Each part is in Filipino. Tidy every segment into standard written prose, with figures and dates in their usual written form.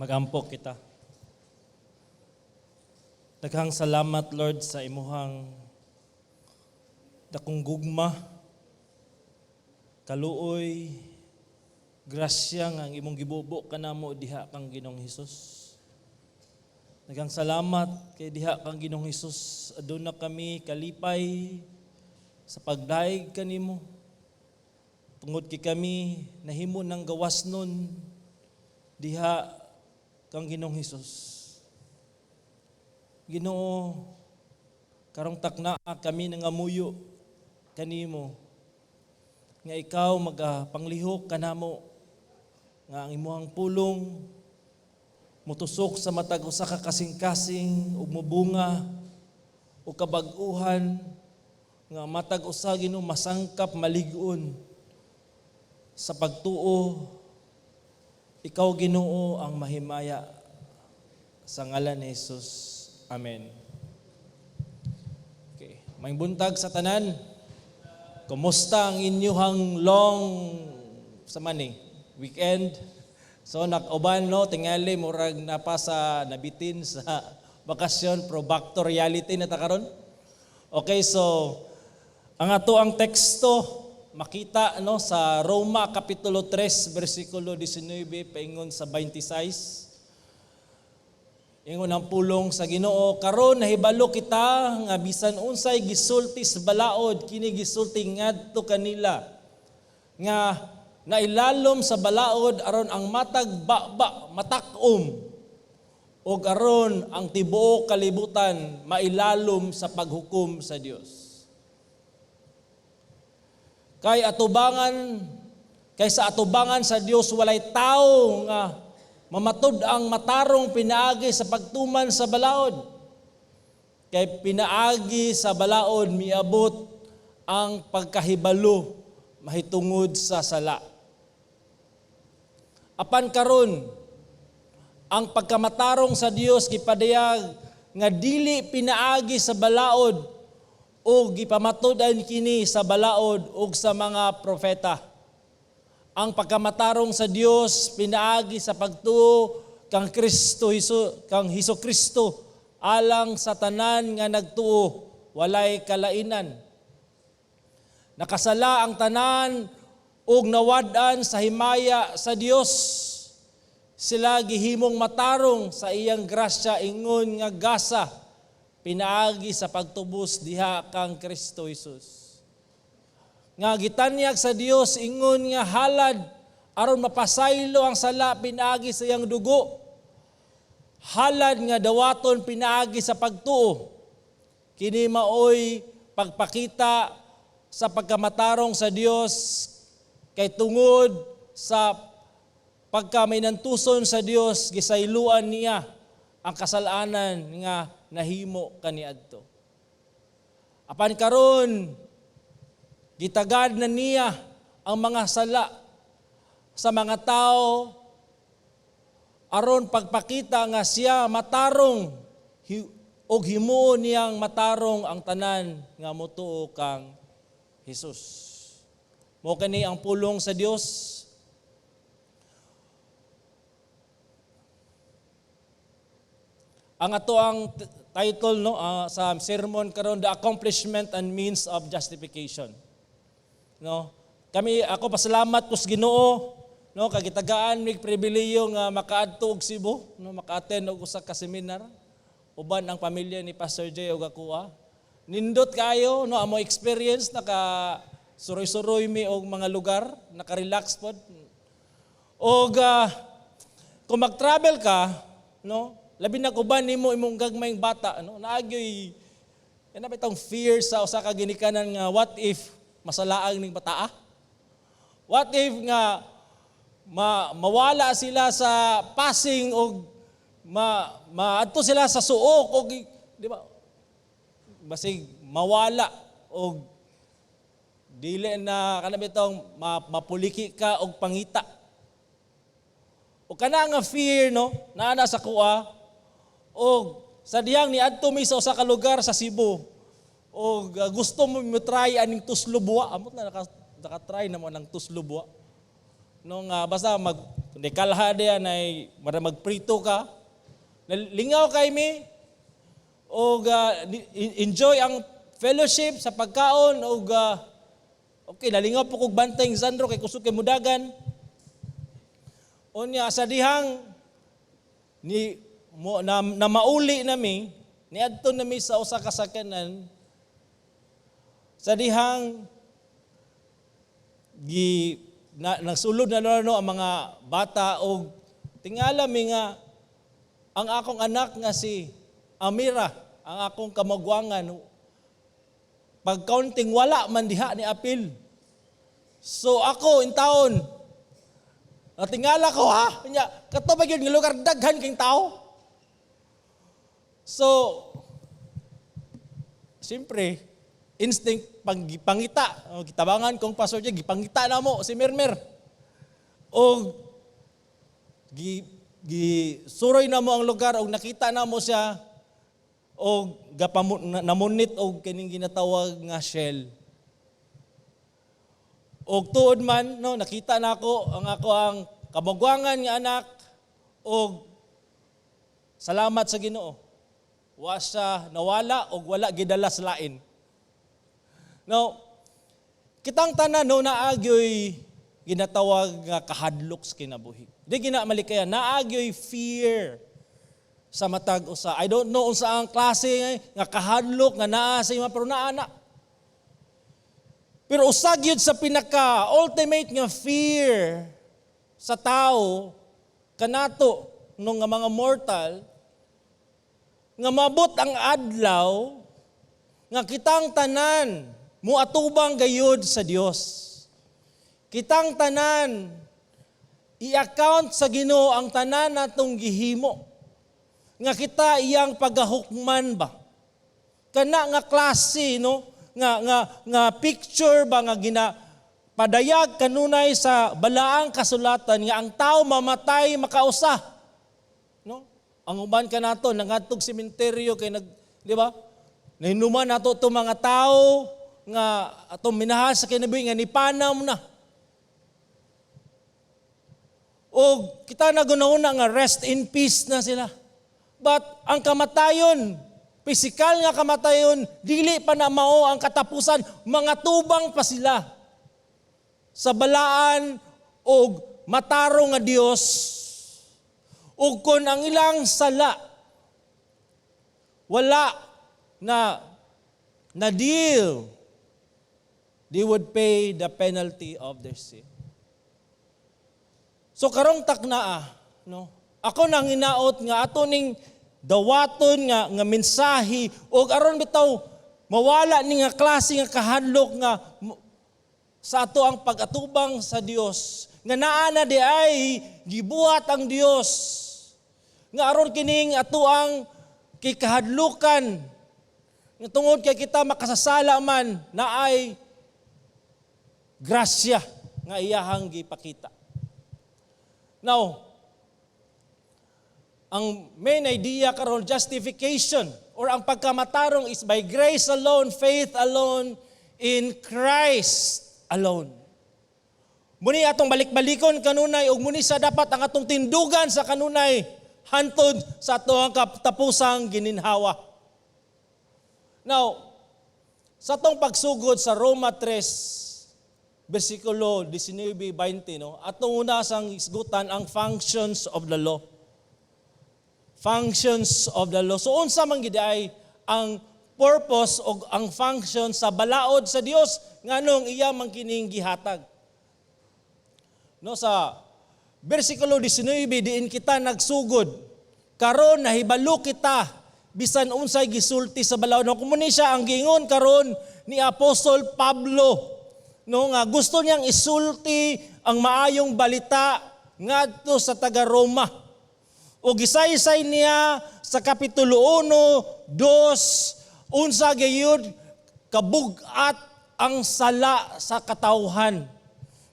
Magampok kita. Daghang salamat, Lord, sa imuhang dakong gugma, kaluoy, grasya nga ang imong gibubo kanamo diha kang Ginoong Hesus. Daghang salamat kay diha kang Ginoong Hesus, aduna kami kalipay sa pagdaig kanimo. Tungod kay kami nahimo ng gawas nun diha kang Ginoong Hesus. Ginoo, karong takna kami nangamuyo kanimo nga ikaw magapanglihok kanamo nga ang imong pulong mutusok sa matag usa ka kasing-kasing ug mubunga o kabag-uhan nga matag usa Ginoo masangkap malig-on sa pagtuo. Ikaw Ginoo ang mahimaya sa ngalan ni Jesus. Amen. Okay, maayong buntag sa tanan. Kumusta ang inyong weekend? So nak-uban no tingali murag napasa nabitin sa bakasyon pro back to reality na ta karon. Okay, so ang ato ang teksto makita no sa Roma kapitulo 3 bersikulo 19 paingon sa 26. Ingon ang pulong sa Ginoo, karon nahibalo kita nga bisan unsay gisulti sa balaod kini gisulti ngadto kanila nga nailalom sa balaod aron ang matag baba matakom ug aron ang tibuok kalibutan mailalom sa paghukom sa Dios. Kay sa atubangan sa Dios walay tawo nga mamatud ang matarong pinaagi sa pagtuman sa balaod. Kay pinaagi sa balaod miabot ang pagkahibalo mahitungod sa sala. Apan karon ang pagkamatarong sa Dios gipadayag nga dili pinaagi sa balaod o gipamatudan kini sa balaod ug sa mga propeta. Ang pagkamatarong sa Dios pinaagi sa pagtuo kang Hesus Kristo alang sa tanan nga nagtuo walay kalainan. Nakasala ang tanan ug nawad-an sa himaya sa Dios. Sila gihimong matarong sa iyang grasya ingon nga gasa pinaagi sa pagtubos diha kang Kristo Hesus. Nga gitanyag sa Dios ingon nga halad aron mapasaylo ang sala pinaagi sa iyang dugo. Halad nga dawaton pinaagi sa pagtuo. Kini maoy pagpakita sa pagkamatarong sa Dios kay tungod sa pagkaminantuson sa Dios gisayloan niya ang kasalanan nga nahimo kaniadto. Apan karon gitagad na niya ang mga sala sa mga tao aron pagpakita nga siya matarong o himuon niyang matarong ang tanan nga motuo kang Hesus. Mao kani ang pulong sa Dios. Ang ato ang title no sa sermon karon, The Accomplishment and Means of Justification. No, ako pasalamat kus Ginoo no kay gitagaan mig pribilehiyo nga makaadto og Cebu no maka-attend og usa ka seminar uban ang pamilya ni Pastor Jay ug ako. Nindot kayo no amo experience naka suroy-suroy mi og mga lugar, naka-relax pod. Og kung mag-travel ka no labi na kuban nimo imong gagmayng bata no naagyoy ana bitong fear sa usa ka ginikanan nga what if masalaang ning bataa? What if nga mawala sila sa passing o maadto sila sa suok o di ba? Basig mawala o dili na kana bitong mapuliki ka og pangita. O kana nga fear no naana sa kuha o sa diyang niadto mi sa usa ka lugar sa Cebu. O gusto mo try aning tuslubwa, amot na naka-try na mo ng tuslubwa. Nung basta kalha diyan ay magprito ka. Lingaw kay mi o enjoy ang fellowship sa pagkaon o okay, nalingaw po kog bantay Sandro kay kusog kay mudagan. Unya sa dihang na mauli nami niadto nami sa usa ka sakyanan sa dihang nagsulod na ang mga bata o tingala mi nga ang akong anak nga si Amira, ang akong kamagwangan, pag counting wala man diha ni apil. So ako in taon, natingala ko kato ba yun, lugar daghan king tao? So, siyempre, instinct, pangita, kitabangan kong pastor dyan, gipangita na mo si Mermer. O, suroy na mo ang lugar, o nakita na mo siya, o namunit, o kining ginatawag nga shell. O tuod man, no, nakita na ako ang kamagwangan nga anak, o salamat sa Ginoo. Wa siya nawala, o wala gidala sa lain. Now, kitang tanan no naagyoy ginatawag nga kahadlok sa kinabuhi. Di ginamalikaya, naagyoy fear sa matag usa. I don't know unsa ang klase nga kahadlok nga naa sa ima pero naana. Pero usa gyud sa pinaka ultimate nga fear sa tao kanato nung nga mga mortal nga mabot ang adlaw nga kitang tanan muatubang gayud sa Dios. Kitang tanan i-account sa Ginoo ang tanan natong gihimo. Nga kita iyang pagahukman ba? Kana nga klase no nga picture ba nga padayag kanunay sa balaang kasulatan nga ang tao mamatay makausa. No? Ang uban kanato nangadtog sementeryo kay di ba? Nahinuman nato itong mga tao nga atong minahal sa kinabuhi nga nipanam na. O kita na gunawuna nga rest in peace na sila. But ang kamatayon, pisikal nga kamatayon, dili pa na mao ang katapusan, mga tubang pa sila sa balaan o matarong nga Dios. O kung ang ilang sala, wala na deal, they would pay the penalty of their sin. So karong taknaa, no? Ako nang hinaot nga ato ning dawaton nga mensahe o aron bitaw mawala ni nga klase nga kahadlok nga sa ato ang pag-atubang sa Dios nga naa na di ay gibuhat ang Dios nga aron kining ato ang kikahadlukan nga tungod kay kita makasasala man na ay grasya nga iyahang gipakita. Now, ang main idea karon justification or ang pagkamatarong is by grace alone, faith alone, in Christ alone. Muni atong balik-balikon kanunay ug muni sa dapat ang atong tindugan sa kanunay hantod sa atong katapusang gininhawa. Now, sa atong pagsugod sa Roma 3 versikulo 19-20, no? Atong una sang isgutan ang functions of the law. Functions of the law. So unsa man gid ay ang purpose o ang function sa balaod sa Dios nganong iya man kining gihatag. No, sa versikulo 19 diin kita nagsugod karon nahibalo kita bisan unsay gisulti sa balaod. No, kumuni siya ang gingon karon ni Apostol Pablo. No, nga gusto niyang isulti ang maayong balita ngadto sa taga Roma. O gisaysay niya sa kapitulo 1, 2, unsa gayud kabugat ang sala sa katawhan.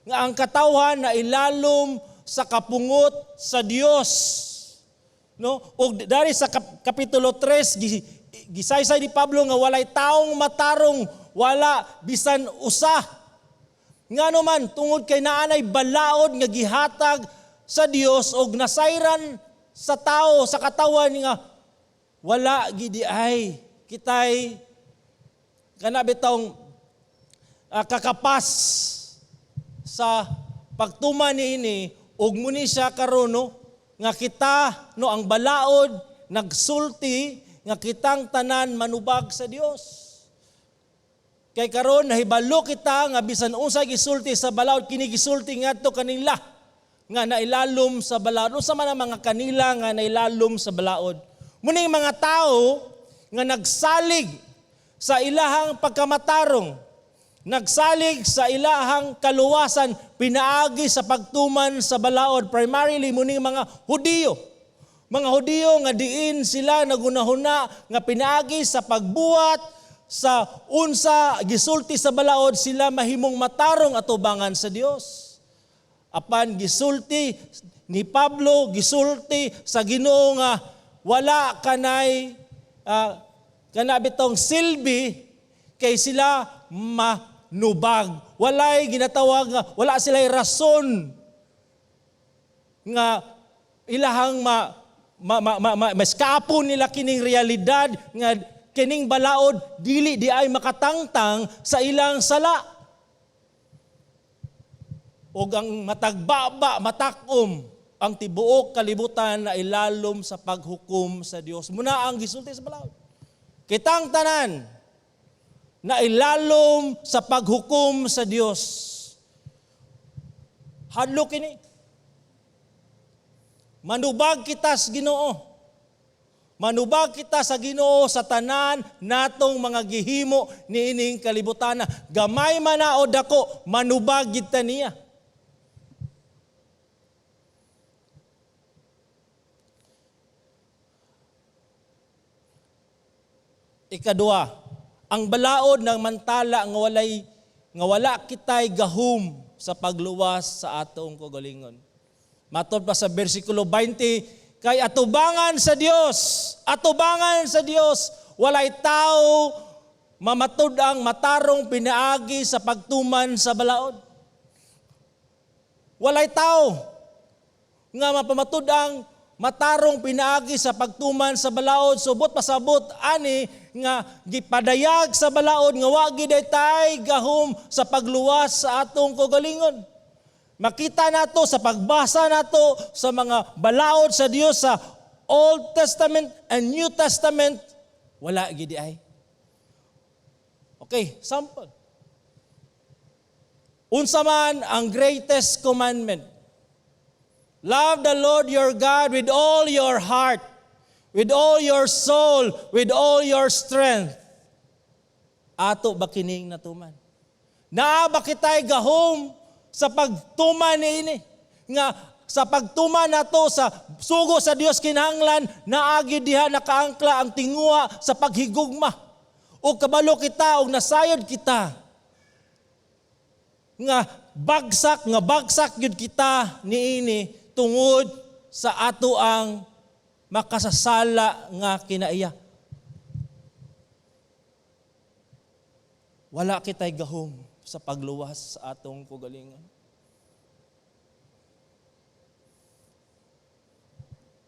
Nga ang katawhan na ilalom sa kapungot sa Dios. No? O dari sa kapitulo 3 gisaysay ni Pablo nga walay taong matarong, wala bisan usa. Nga naman, tungod kay naanay balaod nga gihatag sa Dios og nasayran sa tao sa katawan nga wala gidi ay kitay kana bitong kakapas sa pagtuman niini ug muni siya karon no nga kita no ang balaod nagsulti nga kitang tanan manubag sa Dios. Kay karon nahibalo kita nga bisan unsa gisulti sa balaod kini gisulti ngadto kanila nga nailalom sa balaod. Unsa man ang mga kanila nga nailalom sa balaod? Muning mga tao nga nagsalig sa ilahang pagkamatarong, nagsalig sa ilahang kaluwasan, pinaagi sa pagtuman sa balaod, primarily muning mga Hudiyo. Mga Hudiyo nga diin sila nagunahuna nga pinaagi sa pagbuhat sa unsa gisulti sa balaod sila mahimong matarong atubangan sa Dios. Apan gisulti ni Pablo, gisulti sa Ginoo nga wala kanay kanabitong silbi kay sila manubag. Walay ginatawag nga wala sila'y rason nga ilahang maskapo nila kining realidad nga kining balaod dili di ay makatangtang sa ilang sala. Og ang matagbaba, matakom ang tibuok kalibutan na ilalom sa paghukom sa Dios. Muna ang gisulti sa balaod. Kitang tanan na ilalom sa paghukom sa Dios. Hadlo kini. Manubag kita sa Ginoo. Manubag kita sa Ginoo sa tanan natong mga gihimo niining kalibutan. Gamay man na o dako, manubag kita niya. Ikadua, ang balaod ng mantala nga wala kitay gahum sa pagluwas sa atong kagalingon. Matod pa sa bersikulo 20, kay atubangan sa Dios, walay tao mamatud ang matarong pinaagi sa pagtuman sa balaod. Walay tao nga mapamatud ang matarong pinaagi sa pagtuman sa balaod, subot pasabot ani nga gipadayag sa balaod nga wa gid tay gahom sa pagluwas sa atong kagalingon. Makita nato sa pagbasa nato sa mga balaod sa Dios sa Old Testament and New Testament, wala gidi ay. Okay, sample. Unsa man ang greatest commandment? Love the Lord your God with all your heart, with all your soul, with all your strength. Ato ba kining natuman? Naa ba kitay gahom sa pagtuman niini nga sa pagtuman nato sa sugo sa Dios kinahanglan naagi diha nakaangkla ang tingua sa paghigugma o kabalo kita og nasayod kita nga bagsak gyud kita niini tungod sa ato ang makasasala nga kinaiya. Wala kitay gahom sa pagluwas sa atong kagalingon.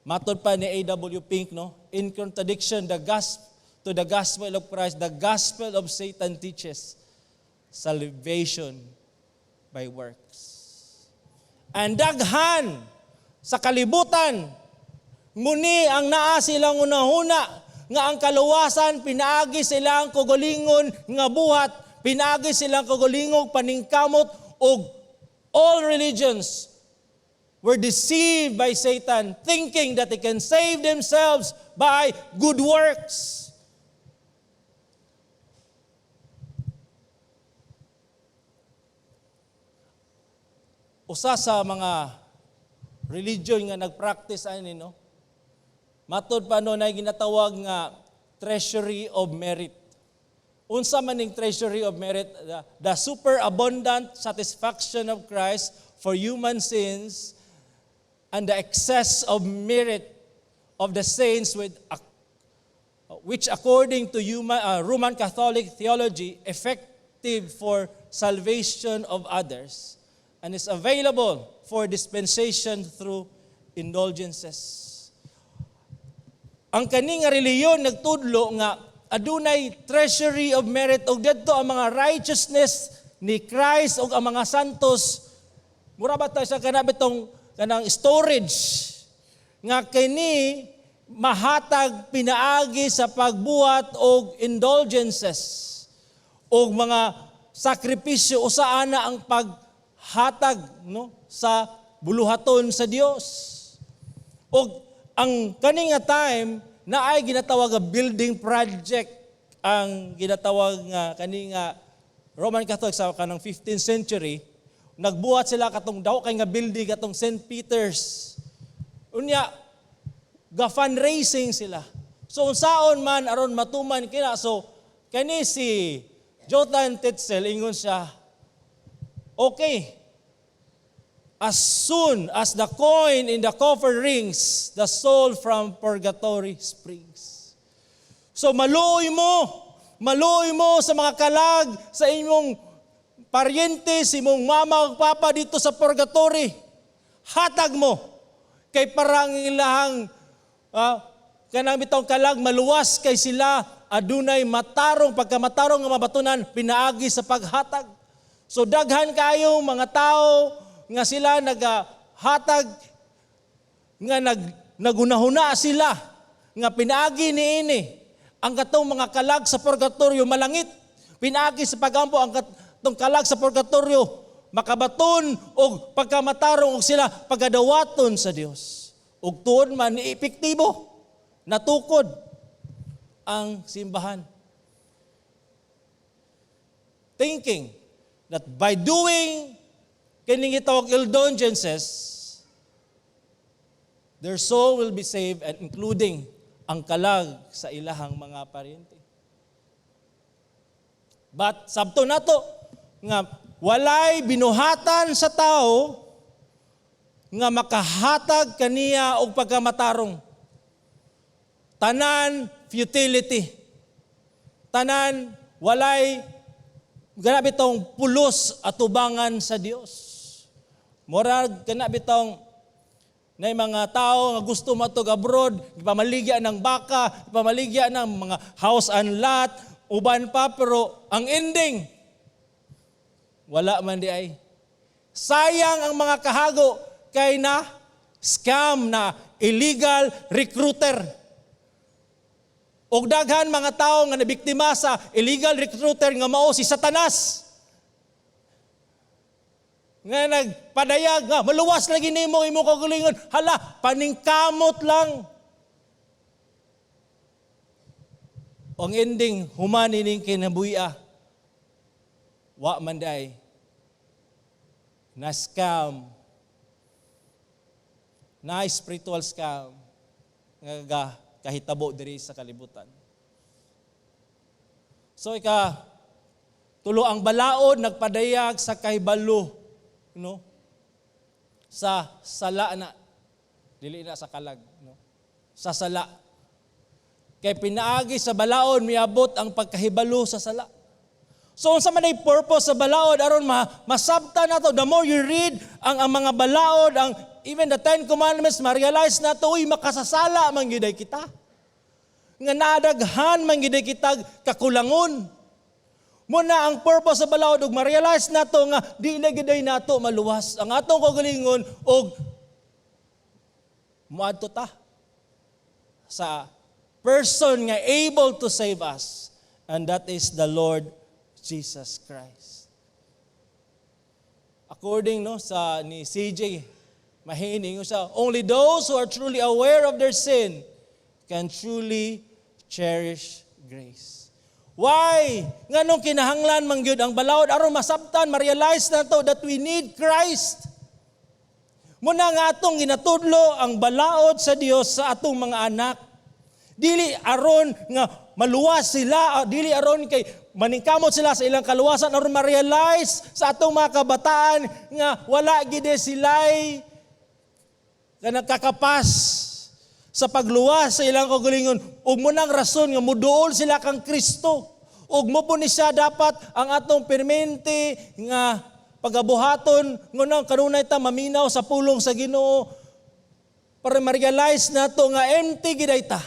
Matod pa ni A.W. Pink, no? In contradiction to the gospel of Christ, the gospel of Satan teaches salvation by works. And daghan sa kalibutan, muni ang naa silang unahuna, nga ang kaluwasan, pinaagi silang kagalingon nga buhat, pinaagi silang kagulingog paningkamot og all religions were deceived by Satan thinking that they can save themselves by good works. Usa sa mga religion nga nagpractice ani no. Matod pa no na ginatawag nga treasury of merit. Unsa man ning treasury of merit, the superabundant satisfaction of Christ for human sins and the excess of merit of the saints which according to Roman Catholic theology effective for salvation of others. and is available for dispensation through indulgences. Ang kani nga reliyon nagtudlo nga adunay treasury of merit og didto ang mga righteousness ni Christ og ang mga santos. Mura ba tayo sa kanabitong kanang storage nga kini mahatag pinaagi sa pagbuhat og indulgences og mga sakripisyo usa ana ang paghatag no sa buluhaton sa Dios. Og ang kani nga time na ay ginatawag nga building project ang ginatawag nga kani nga Roman Catholic sa kanang 15th century nagbuhat sila katong daw kay nga building katong St. Peter's. Unya ga fundraising sila. So unsaon man aron matuman kina so kani si Jonathan Tetzel ingon siya okay. As soon as the coin in the coffer rings, the soul from purgatory springs. So maluoy mo sa mga kalag, sa imong paryente, sa imong mama o papa dito sa purgatory. Hatag mo. Kay parang ilahang, kanang bitong kalag, maluwas kay sila, adunay matarong, pagkamatarong nga mabatunan, pinaagi sa paghatag. So daghan kayo mga tao, nga sila naghatag nga nagunahuna sila nga pinaagi niini ang katong mga kalag sa purgatorio malangit pinaagi sa pagampo ang katong kalag sa purgatorio makabaton og pagkamatarong og sila pagadawaton sa Dios ug tuod man ni epektibo natukod ang simbahan thinking that by doing kining gitawag indulgences, their soul will be saved and including ang kalag sa ilahang mga paryente. But sabto nato nga walay binuhatan sa tao nga makahatag kaniya og pagkamatarong. Tanan futility. Tanan walay grabe tong pulos at tubangan sa Dios. Murag kana bitong na mga tao nga gusto matog abroad, ipamaligya ng baka, ipamaligya ng mga house and lot, uban pa pero ang ending wala man di ay. Sayang ang mga kahago kay na scam na illegal recruiter. Og daghan mga tao nga nabiktima sa illegal recruiter nga mao si Satanas. Nga nagpadayag nga maluwas lagi nimo imong kaugalingon. Hala, paningkamot lang. Ang ending humani ning kinabuhi. Wa man day. Na scam. Na spiritual scam. Nga kahitabo diri sa kalibutan. So tulo ang balaod nagpadayag sa kahibalo no sa sala na dili na sa kalag no sa sala kay pinaagi sa balaod miabot ang pagkahibalo sa sala. So unsa man ay purpose sa balaod aron masabtan nato the more you read ang mga balaod ang even the 10 commandments ma-realize nato uy makasasala man gyud kita nga nadaghan man gyud kita kakulangon. Muna ang purpose sa balaod ug ma-realize nato nga di na gyud nato maluwas ang atong kaugalingon og moadto ta sa person nga able to save us and that is the Lord Jesus Christ. According no sa ni CJ mahining sa only those who are truly aware of their sin can truly cherish grace. Why? Nganong kinahanglan man gyud ang balaod aron masabtan, ma-realize nato that we need Christ. Muna nga atong ginatudlo ang balaod sa Dios sa atong mga anak. Dili aron nga maluwas sila, dili aron kay maningkamot sila sa ilang kaluwasan aron ma-realize sa atong mga kabataan nga wala gid sila'y kakapas sa pagluwas sa ilang kaugalingon ug munang rason nga muduol sila kang Kristo ug mo po ni siya dapat ang atong permente nga pagabuhaton ngunang kanunay ta maminaw sa pulong sa Ginoo para ma-realize nato nga empty gid ta.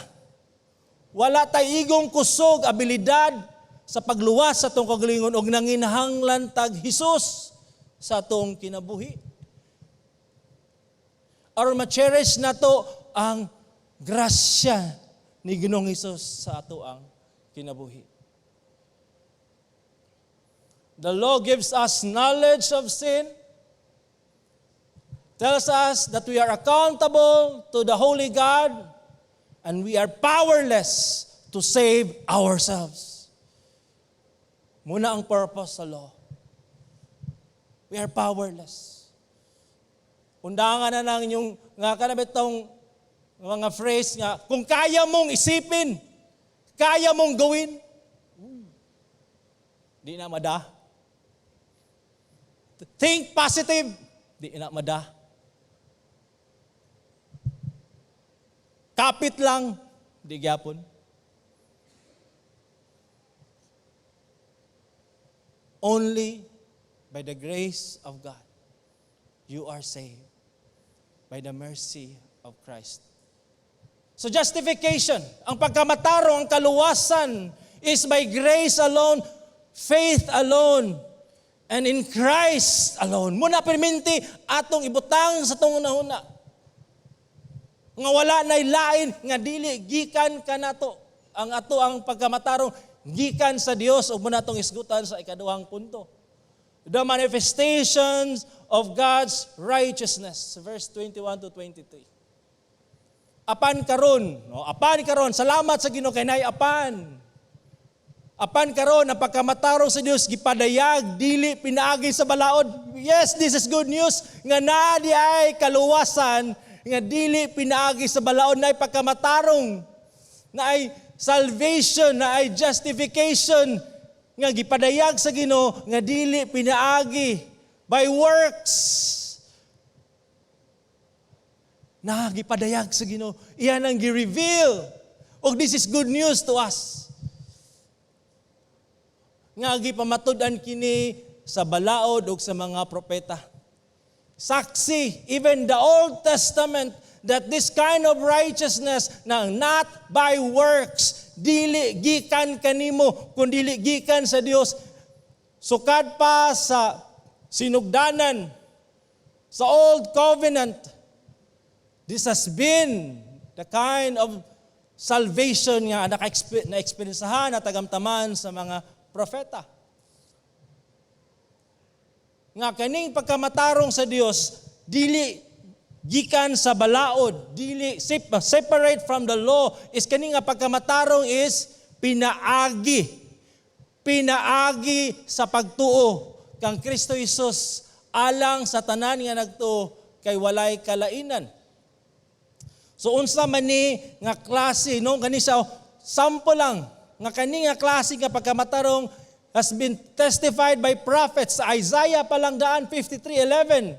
Wala tay igong kusog abilidad sa pagluwas sa atong kagalingon og nanginahanglan tag Hesus sa atong kinabuhi. Aron ma-cherish nato ang grasya ni Ginoong Hesus sa ato ang kinabuhi. The law gives us knowledge of sin, tells us that we are accountable to the Holy God, and we are powerless to save ourselves. Muna ang purpose sa law. We are powerless. Undangan na lang yung nga kanabit tong mga phrase nga, kung kaya mong isipin, kaya mong gawin, di na mada. Think positive, di na mada. Kapit lang, di gyapon. Only by the grace of God, you are saved by the mercy of Christ. So justification, ang pagkamatarong, ang kaluwasan is by grace alone, faith alone, and in Christ alone. Muna perminti atong ibutang sa itong una-una. Nga wala na'y lain, nga dili, gikan ka na to. Ang ato ang pagkamatarong, gikan sa Dios, o muna itong isgutan sa ikaduhang punto. The manifestations of God's righteousness. Verse 21 to 23. Apan karon, salamat sa Ginoo kay nay apan. Apan karon ang pagkamatarong sa Dios gipadayag dili pinaagi sa balaod. Yes, this is good news nga naa di ay kaluwasan nga dili pinaagi sa balaod, na ay pagkamatarong, na ay salvation, na ay justification nga gipadayag sa Ginoo nga dili pinaagi by works. Nagipadayag sa Ginoo, iyan ang gi-reveal. Og this is good news to us. Nga gipamatud-an kini sa balaod ug sa mga propeta. Saksi, even the Old Testament, that this kind of righteousness na not by works, dili gikan kanimo, kundi gikan sa Dios. Sukad pa sa sinugdanan, sa Old Covenant, this has been the kind of salvation nga na-experiensahan at tagamtaman sa mga propeta. Nga kaning pagkamatarong sa Dios, dili gikan sa balaod, dili separate from the law, is kaning nga pagkamatarong is pinaagi sa pagtuo kang Kristo Jesus alang sa tanan nga nagtuo kay walay kalainan. So unsa man ni nga klase, no, kani sa sample lang nga kani nga klase nga pagkamatarong has been testified by prophets. Sa Isaiah pa lang daan 53:11.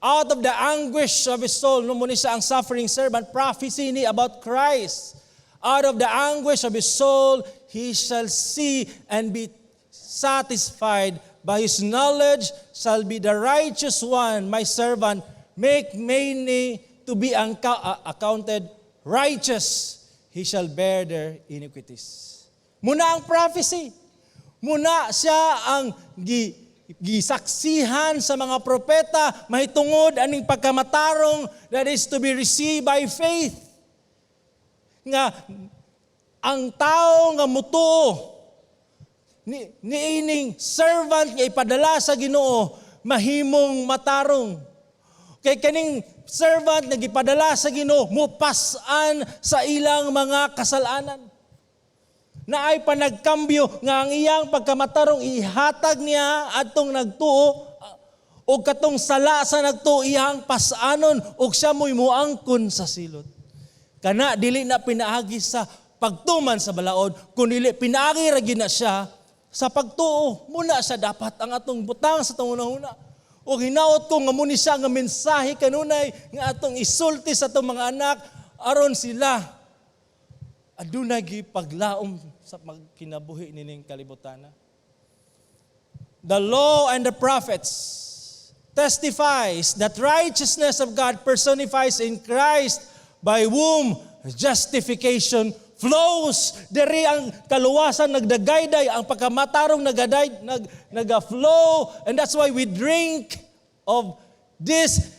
Out of the anguish of his soul, no muna siya ang suffering servant, prophecy ni about Christ. Out of the anguish of his soul, he shall see and be satisfied. By his knowledge shall be the righteous one, my servant, make many to be accounted righteous. He shall bear their iniquities. Muna ang prophecy. Muna siya ang gisaksihan sa mga propeta, mahitungod aning pagkamatarong that is to be received by faith. Nga ang tao nga mutuo niining servant nga ipadala sa Ginoo mahimong matarong. Kay kaning servant nga gipadala sa Ginoo mupas-an sa ilang mga kasalanan. Na ay panagkambyo nga ang iyang pagkamatarong ihatag niya atong nagtuo o katong sala sa nagtuo iyang pasanon o siya mo'y muangkon sa silot. Kana dili na pinaagi sa pagtuman sa balaod, kundi dili pinaagi ra gid na siya sa pagtuo. Muna siya dapat ang atong butang sa itong una-una. O hinaot ko nga muni siya nga mensahe kanunay nga atong isulti sa itong mga anak aron sila adunay gipaglaom sa magkinabuhi nining kalibutana. the law and the prophets testifies that righteousness of God personifies in Christ by whom justification flows. Diri ang kaluwasan nagdagayday, ang pagkamatarong nag-flow, and that's why we drink of this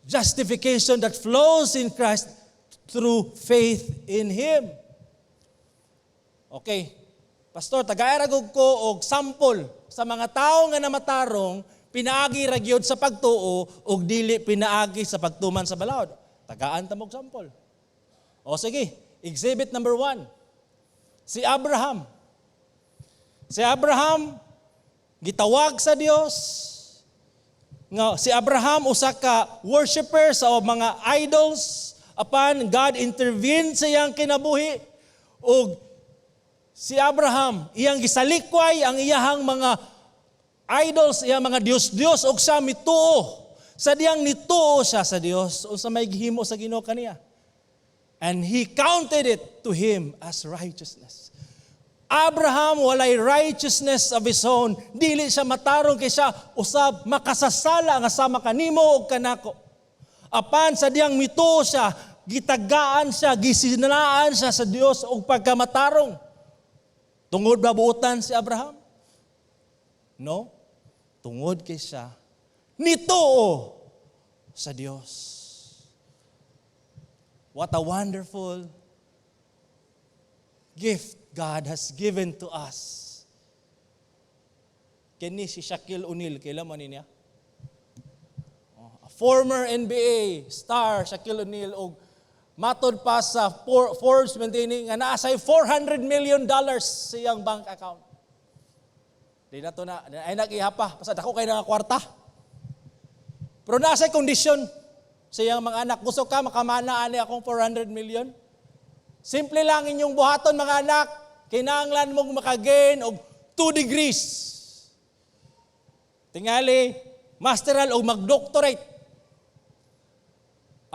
justification that flows in Christ through faith in Him. Okay, Pastor, tagairagog ko og sample sa mga tao nga namatarong, pinaagi ra gyud sa pagtuo og dili pinaagi sa pagtuman sa balaod. Tagaan ta mog sample. O sige, exhibit number 1. Si Abraham. Si Abraham gitawag sa Dios. Nga si Abraham usa ka worshiper sa mga idols, apan God intervened sa iyang kinabuhi ug si Abraham iyang gisalikway ang iyahang mga idols, iyang mga Dios ug siya mituo. Sa diyang nituo siya sa Dios unsa may gihimo sa Ginoo kaniya. And He counted it to him as righteousness. Abraham walay righteousness of his own. Dili siya matarong kay siya usab makasasala nga sama kanimo ug kanako. Apan sa diyang mituo siya, gitagaan siya, gisinlaan siya sa Dios og pagkamatarong. Tungod ba buutan si Abraham? No. Tungod kay siya nituo sa Dios. What a wonderful gift God has given to us. Kini si Shaquille O'Neal, kailan man niya? A former NBA star Shaquille O'Neal og matod pa sa Forbes maintaining nga naa say $400 million sa iyang bank account. Di na to na ay nag-ihapa pasad ako kay nga kwarta. Pero nasa kondisyon sa iyang mga anak, gusto ka makamana ani akong 400 million? Simple lang inyong buhaton mga anak, kinahanglan mong makagain og 2 degrees. Tingali, masteral o mag-doctorate.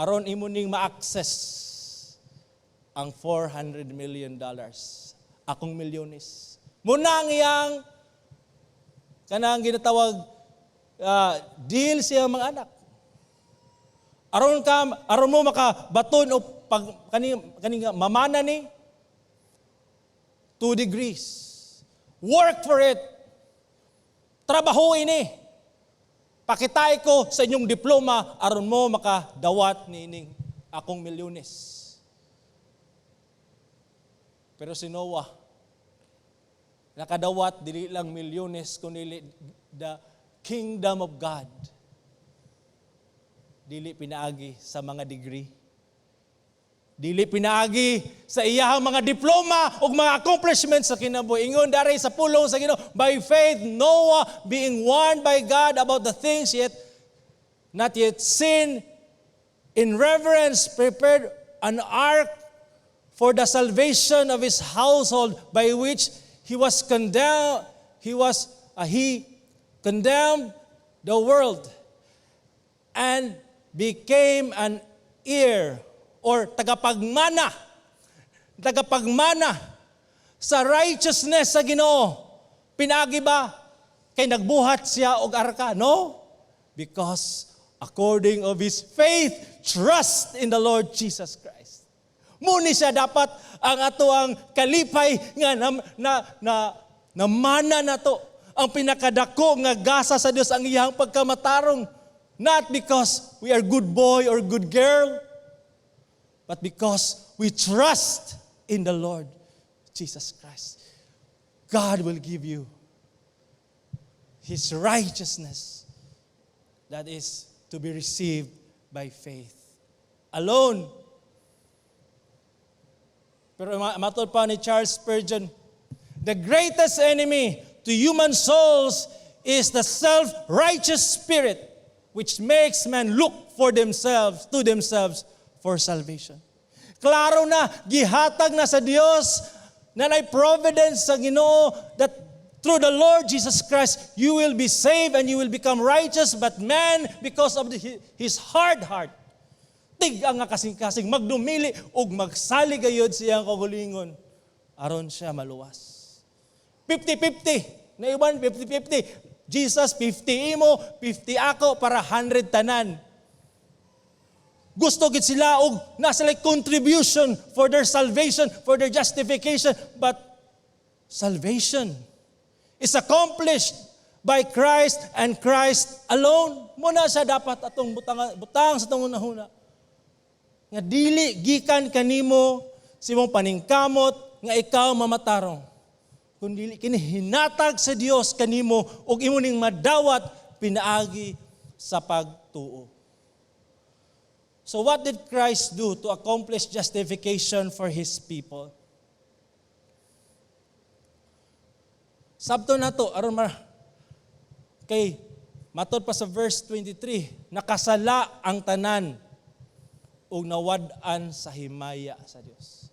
Aron imo ning ma-access ang $400 million. Akong milyones. Muna ang iyang kanang ginatawag deal sa mga anak. Aron mo makabaton o kani mamana ni 2 degrees. Work for it. Trabaho ini. Pakitay ko sa inyong diploma aron mo makadawat nining akong milyones. Pero si Noah nakadawat dili lang milyones kundi the kingdom of God. Dili pinaagi sa mga degree. Dili pinaagi sa iyahang mga diploma o mga accomplishments sa kinabuhi. Ingon dari sa pulong sa Ginoo, by faith Noah being warned by God about the things not yet seen, in reverence prepared an ark for the salvation of his household, by which he condemned the world and became an heir or tagapagmana sa righteousness sa Ginoo. Pinagi ba kay nagbuhat siya og arka? No, because according of his faith, trust in the Lord Jesus Christ. Muni siya dapat ang atoang kalipay nga na mana nato. Ang pinakadako nga gasa sa Dios ang iyang pagkamatarong. Not because we are good boy or good girl, but because we trust in the Lord Jesus Christ. God will give you His righteousness that is to be received by faith alone. Pero matod pa ni Charles Spurgeon, the greatest enemy to human souls is the self-righteous spirit which makes men look to themselves for salvation. Klaro na, gihatag na sa Dios na nay providence sa Ginoo that through the Lord Jesus Christ, you will be saved and you will become righteous, but man, because of his hard heart, tig-ang nga kasing-kasing, magdumili o magsaligayod siyang kagulingon, aron siya maluwas. 50-50 Na iban 50-50. Jesus 50 imo, 50 ako para 100 tanan. Gusto gid sila og nasa like contribution for their salvation, for their justification, but salvation is accomplished by Christ and Christ alone. Muna siya dapat atong butang sa itong unahuna. Nga dili gikan kanimo si mong paningkamot nga ikaw mamatarong. Kung dili kini hinatag sa Dios kanimo ug imo ning madawat pinaagi sa pagtuo. So what did Christ do to accomplish justification for His people? Sabto na to, aron kay matod pa sa verse 23, nakasala ang tanan ug nawad-an sa himaya sa Dios.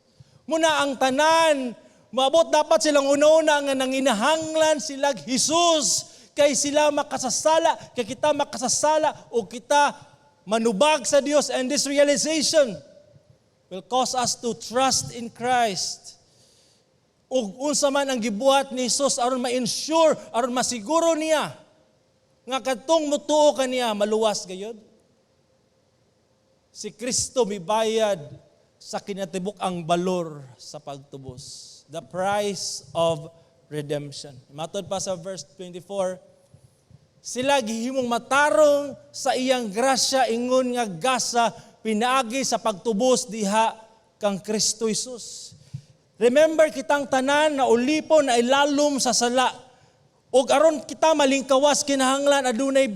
Muna ang tanan, maabot dapat silang una-una nga nanginahanglan silag Jesus kay sila makasasala, kay kita makasasala o kita manubag sa Dios, and this realization will cause us to trust in Christ. Ug unsa man ang gibuhat ni Jesus aron ma-ensure, aron masiguro niya nga kadtong mutuo kaniya maluwas gayud. Si Kristo mibayad sa kinatibuk ang balor sa pagtubos. The price of redemption. Matod pa sa verse 24, sila gihimong matarong sa iyang grasya ingon nga gasa pinaagi sa pagtubos diha kang Kristo Jesus. Remember kitang tanan na ulipon na ilalom sa sala. Ug aron kita malingkawas kinahanglan adunay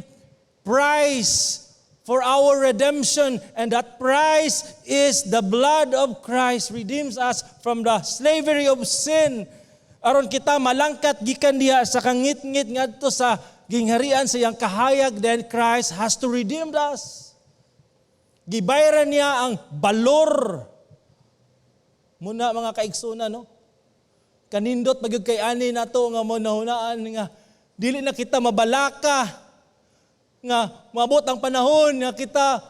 price for our redemption, and that price is the blood of Christ redeems us from the slavery of sin. Aron kita malangkat gikan diha sa kangit-ngit ngadto sa gingharian sa iyang kahayag, then Christ has to redeem us. Gibayaran niya ang balor. Muna mga kaigsuna, no? Kanindot magyud kay ani nato nga mo nahunaan nga dili na kita mabalaka nga maabot ang panahon nga kita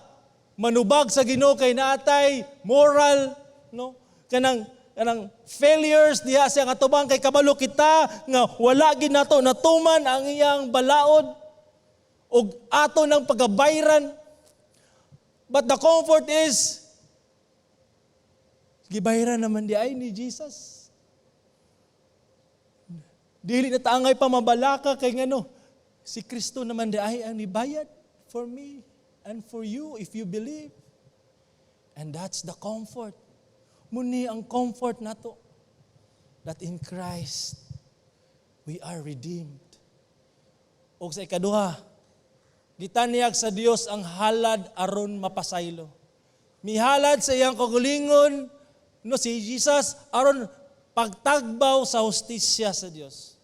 manubag sa Ginoo kay naatay moral, no? Kanang failures diha sa nga tubang kay kabalo kita nga wala gid nato natuman ang iyang balaod ug ato ng pagabayran. But the comfort is gibayran naman di ay ni Jesus. Dili na taangay pa mabalaka kay ngano si Kristo naman di ay ang nibayad for me and for you if you believe. And that's the comfort. Muni ang comfort nato that in Christ we are redeemed. O sa ikaduha, gitanyag sa Dios ang halad aron mapasaylo. Mihalad sa iyang kagulingon no si Jesus aron pagtagbaw sa hustisya sa Dios.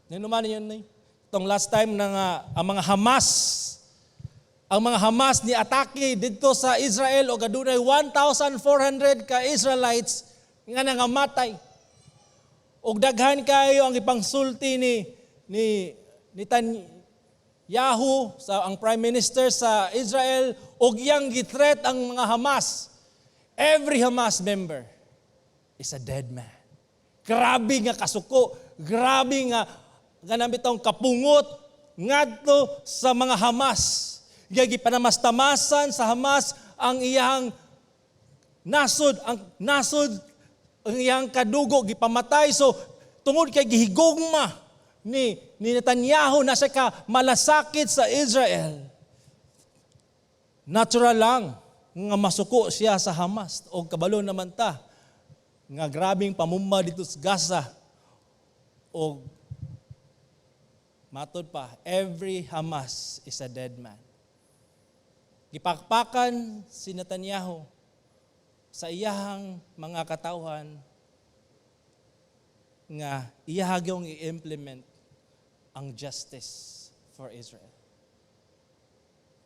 Nanuman yun ni itong last time na ang mga Hamas ni atake dito sa Israel o adunay 1,400 ka Israelites nga nangamatay. Og daghan kayo ang ipangsulti ni Netanyahu sa ang prime minister sa Israel og iyang githreat ang mga Hamas. Every Hamas member is a dead man. Grabe nga kasuko, grabe nga nambitong kapungot ngadto sa mga Hamas. Gagi panamastamasan sa Hamas ang iyang nasod, ang iyang kadugo gipamatay. So tungod kay gihigugma ni Netanyahu na siya ka malasakit sa Israel. Natural lang nga masuko siya sa Hamas o kabalo naman ta nga grabing pamumba dito sa Gaza o matod pa, every Hamas is a dead man. Gipakpakan si Netanyahu sa iyahang mga katawhan nga iyahagyong i-implement ang justice for Israel.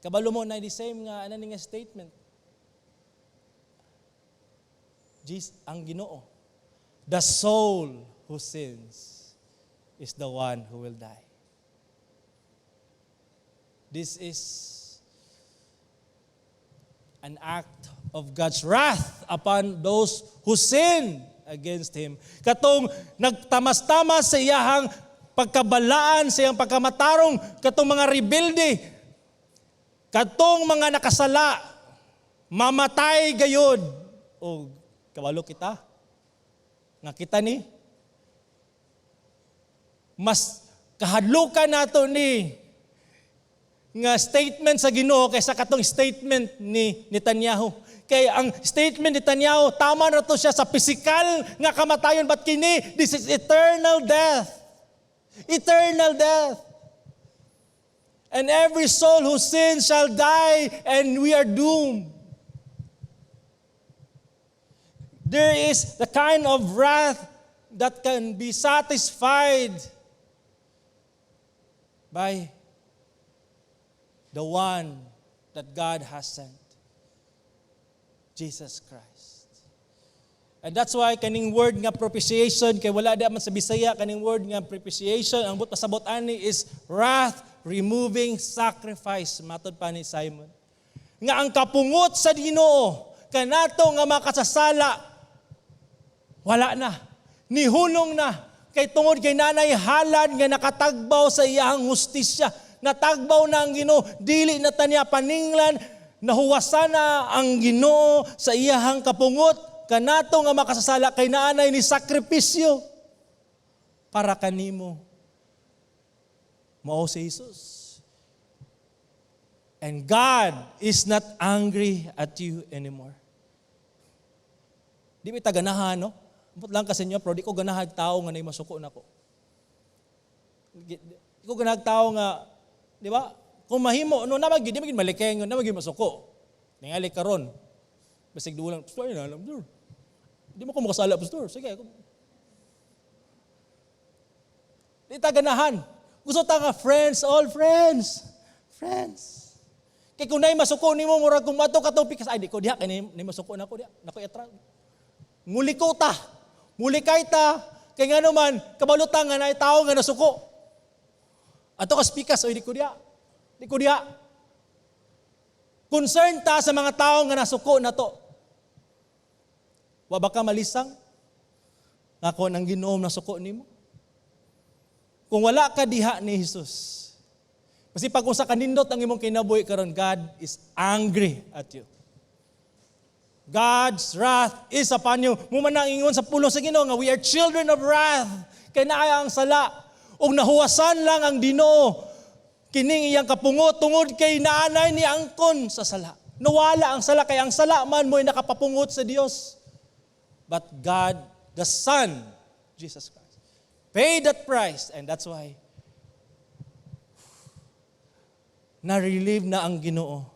Kabalo mo na the same nga nga statement. Ang Ginoo, the soul who sins is the one who will die. This is an act of God's wrath upon those who sin against him. Katong nagtamas-tamas sa iyahang pagkabalaan, sa iyang pagkamatarong, katong mga rebelde, katong mga nakasala, mamatay gayod. O kawalo kita, nga kita ni, mas kahadlukan nato ni nga statement sa Ginoo kaysa katong statement ni Netanyahu. Kay ang statement ni Netanyahu, tama na to siya sa physical nga kamatayon, but kini, this is eternal death. Eternal death. And every soul who sins shall die, and we are doomed. There is the kind of wrath that can be satisfied by the one that God has sent, Jesus Christ. And that's why kaning word nga propitiation, kay wala di man sa Bisaya, kaning word nga propitiation, ang pasabot ani is wrath removing sacrifice, matod pa ni Simon. Nga ang kapungot sa Ginoo kanato nga makasasala, wala na, nihunong na, kay tungod kay nanay halad nga nakatagbaw sa iyang hustisya. Natagbaw na ang Ginoo, dili na taniya paninglan, nahuwasan na ang Ginoo sa iyahang kapungot, kanato nga makasasala kay naanay ni sakripisyo para kanimo. Mao si Jesus. And God is not angry at you anymore. Di ba ganahan, no? Ambot lang kasi niyo, pero di ko ganahan tao nga na masuko na ko. Di ko ganahan tao nga, di ba? Kung mahimo, no, namagin, di magin malikeng, namagin masuko. Ningali karon. Basig dulang, pastor, yun alam, pastor. Di mo ko makasala, pastor. Sige. Di ta ganahan. Gusto ta nga friends, all friends. Friends. Kaya kung na'y masuko ni mo, murag kung mato katong pikas, ay di ko diha, kaya na'y masuko na ko diha. Naku, etra. Nguli ko ta. Mulikay ta. Kaya nga naman, kabalutang nga na'y tao nga nasuko. Ato kas pikas, ay di ko diha. Di ko diha. Concern ta sa mga tao nga nasuko na to. Wa ba ka malisang? Ako nang Ginoom nasuko nimo. Kung wala ka diha ni Jesus, kasi pag kung sa kanindot ang imong kinabuhi karon, God is angry at you. God's wrath is upon you. Muman ang ingon sa pulong sa Ginoo nga we are children of wrath. Kay naaya ang sala. Og nahuwasan lang ang Ginoo kining iyang kapungot tungod kay naanay ni angkon sa sala. Nawala ang sala kay ang sala man mo'y nakapapungot sa Dios. But God, the Son, Jesus Christ, paid that price, and that's why na-relieve na ang Ginoo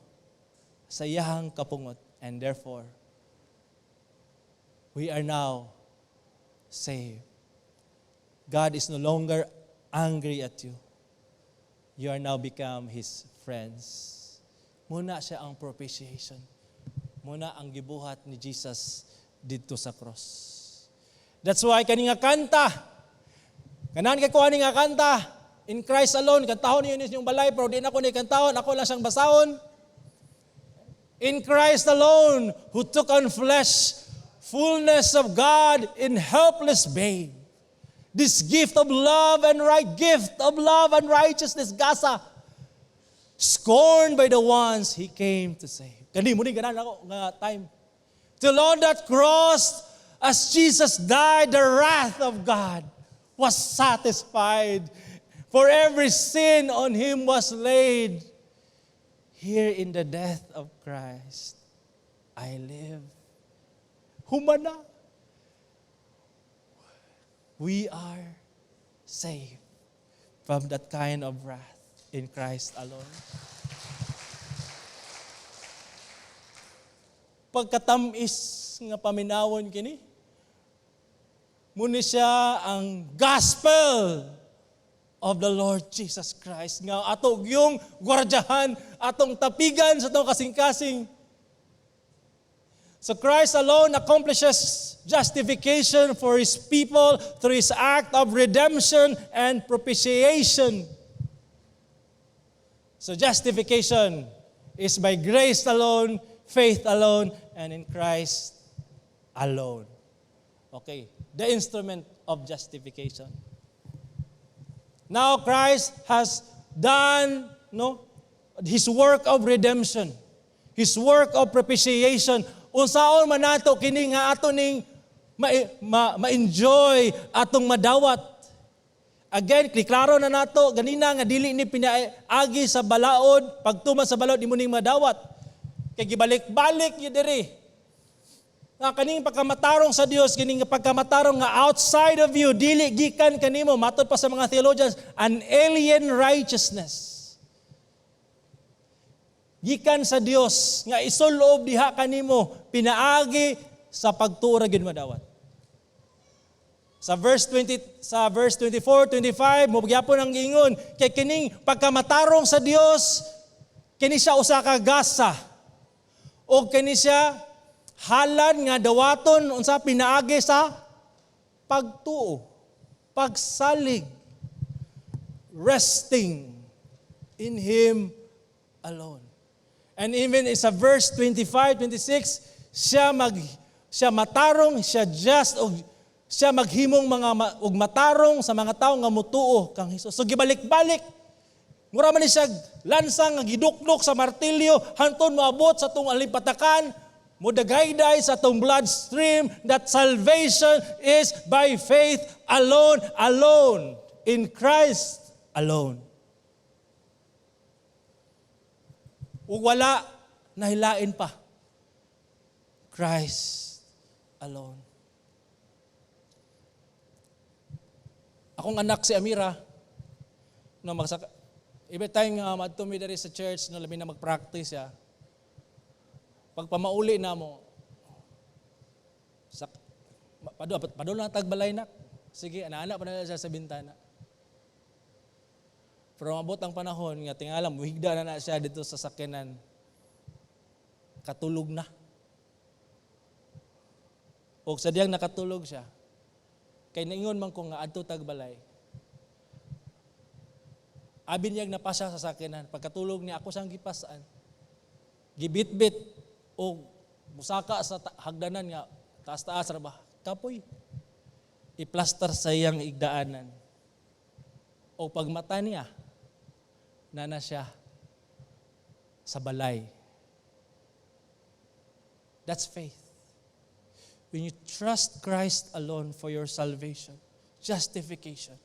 sa iyahang kapungot, and therefore we are now saved. God is no longer angry at you. You are now become His friends. Muna siya ang propitiation. Muna ang gibuhat ni Jesus dito sa cross. That's why kani nga kanta, kanan kay kuha ni nga kanta, in Christ alone, kantahon niyo inyong balay, pero di na ko ni kantahon, ako lang siyang basahon. In Christ alone, who took on flesh, fullness of God in helpless babe. This gift of love and righteousness, Gaza, scorned by the ones He came to save. Kani mo ni ganan ako nga time. Till on that cross, as Jesus died, the wrath of God was satisfied. For every sin on Him was laid. Here in the death of Christ, I live. Humana. We are saved from that kind of wrath in Christ alone. Pagkatamis nga paminawon kini, muna siya ang gospel of the Lord Jesus Christ. Nga atong yung gwardyahan, atong tapigan sa itong kasing-kasing. So Christ alone accomplishes justification for His people through His act of redemption and propitiation. So justification is by grace alone, faith alone, and in Christ alone. Okay, the instrument of justification. Now Christ has done His work of redemption, His work of propitiation. Unsaon man nato kini nga ato ning ma-enjoy atong madawat. Again, klaro na nato ganina nga dili ni pinaagi sa balaod, pagtuman sa balaod imo ning madawat. Kay gibalik-balik yu diri. Nga kaning pagkamatarong sa Dios, kining pagkamatarong nga outside of you, dili gikan kanimo, matod pa sa mga theologians, an alien righteousness. Gikan sa Dios nga isulob diha kanimo, pinaagi sa pagtura gid madawat. Sa verse 24, 25, mo gyapon ang giingon, kay kining pagkamatarong sa Dios, kini siya usa ka gasa. O kini siya halad nga dawaton unsa pinaagi sa pagtuo, pagsalig, resting in Him alone. And even sa verse 25, 26, siya matarong, siya just, o siya maghimong og matarong sa mga tawo nga mutuo kang Hesus. So gibalik-balik, mura man ni siya lansang nga gidukdok sa martilyo, hanton moabot sa tong alipatakan, mudagayday sa tong bloodstream, that salvation is by faith alone, alone, in Christ alone. Ug wala nahilain pa. Christ alone. Akong anak si Amira, every time nga madto mi diri sa church, labi na mag-practice siya, pag pamauli na mo, padula na tagbalay na, sige, anak pa na siya sa bintana. Pero mabot ang panahon nga tingala muhigda na siya dito sa sakyanan. Katulog na. O sadyang nakatulog siya. Kay naingon man ko nga adto tagbalay. Abi niyag napasya sa sakyanan. Pagkatulog niya ako sang gipasan. Gibitbit o musaka sa hagdanan nga taas-taas ra ba. Kapoy. I-plaster sa iyang igdaanan. O pagmata niya, na siya sa balay. That's faith. When you trust Christ alone for your salvation, justification,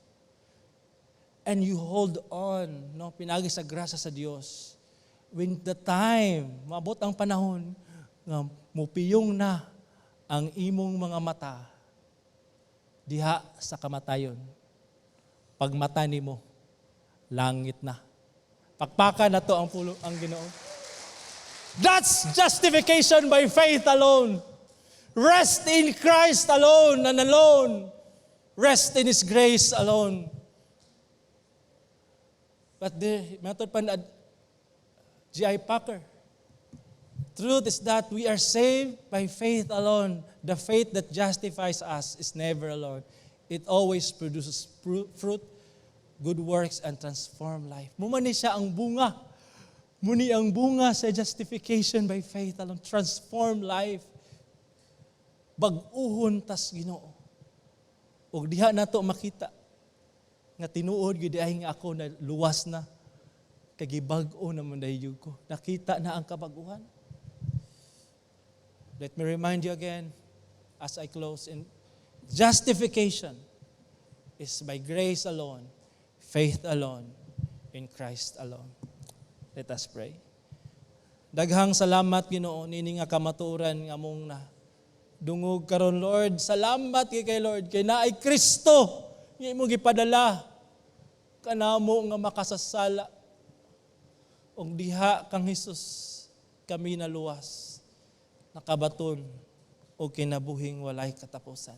and you hold on, pinagi sa grasya sa Dios, when the time, maabot ang panahon, nga mupiyong na ang imong mga mata, diha sa kamatayon, pagmata nimo, langit na. Pakpaka na to ang Ginoo. That's justification by faith alone. Rest in Christ alone and alone. Rest in His grace alone. But matod pa na G.I. Packer, truth is that we are saved by faith alone. The faith that justifies us is never alone. It always produces fruit, good works, and transform life. Mumani siya ang bunga. Muni ang bunga sa justification by faith alone. Transform life. Bag-uhon tas Ginoo. Ug diha nato makita nga tinuod gyud ay nga ako na luwas na kay gibag-o naman dayug ko. Nakita na ang kabaguhan. Let me remind you again as I close, in justification is by grace alone, faith alone, in Christ alone. Let us pray. Daghang salamat Ginoo nini nga kamatuoran nga mong na dungog karon Lord. Salamat kay Lord kay naay Kristo nga imo gipadala kanamo nga makasasala. Og diha kang Hesus kami naluwas, nakabaton o kinabuhing walay katapusan.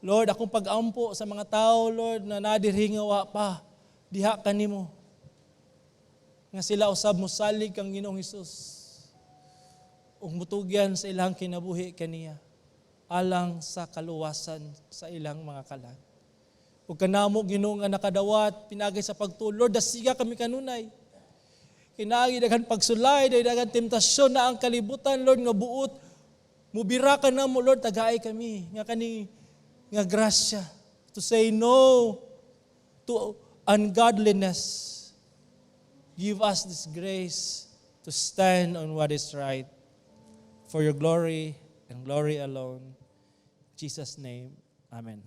Lord, akong pag-ampo sa mga tao, Lord, na nadirhi nga wa pa, diha kanimo. Nga sila usab mo salig kang Ginoong Hesus. Ug mutugyan sa ilang kinabuhi kaniya, alang sa kaluwasan sa ilang mga kalag. Ug kanamo Ginoo nga nakadawat, pinagay sa pagtuo, Lord, dasiga kami kanunay. Kinaagi daghan pagsulay, daghan temptasyon na ang kalibutan, Lord, nga buot Mubira ka na mo, Lord, tagaay kami. Nga grasya to say no to ungodliness. Give us this grace to stand on what is right for your glory and glory alone. In Jesus' name, amen.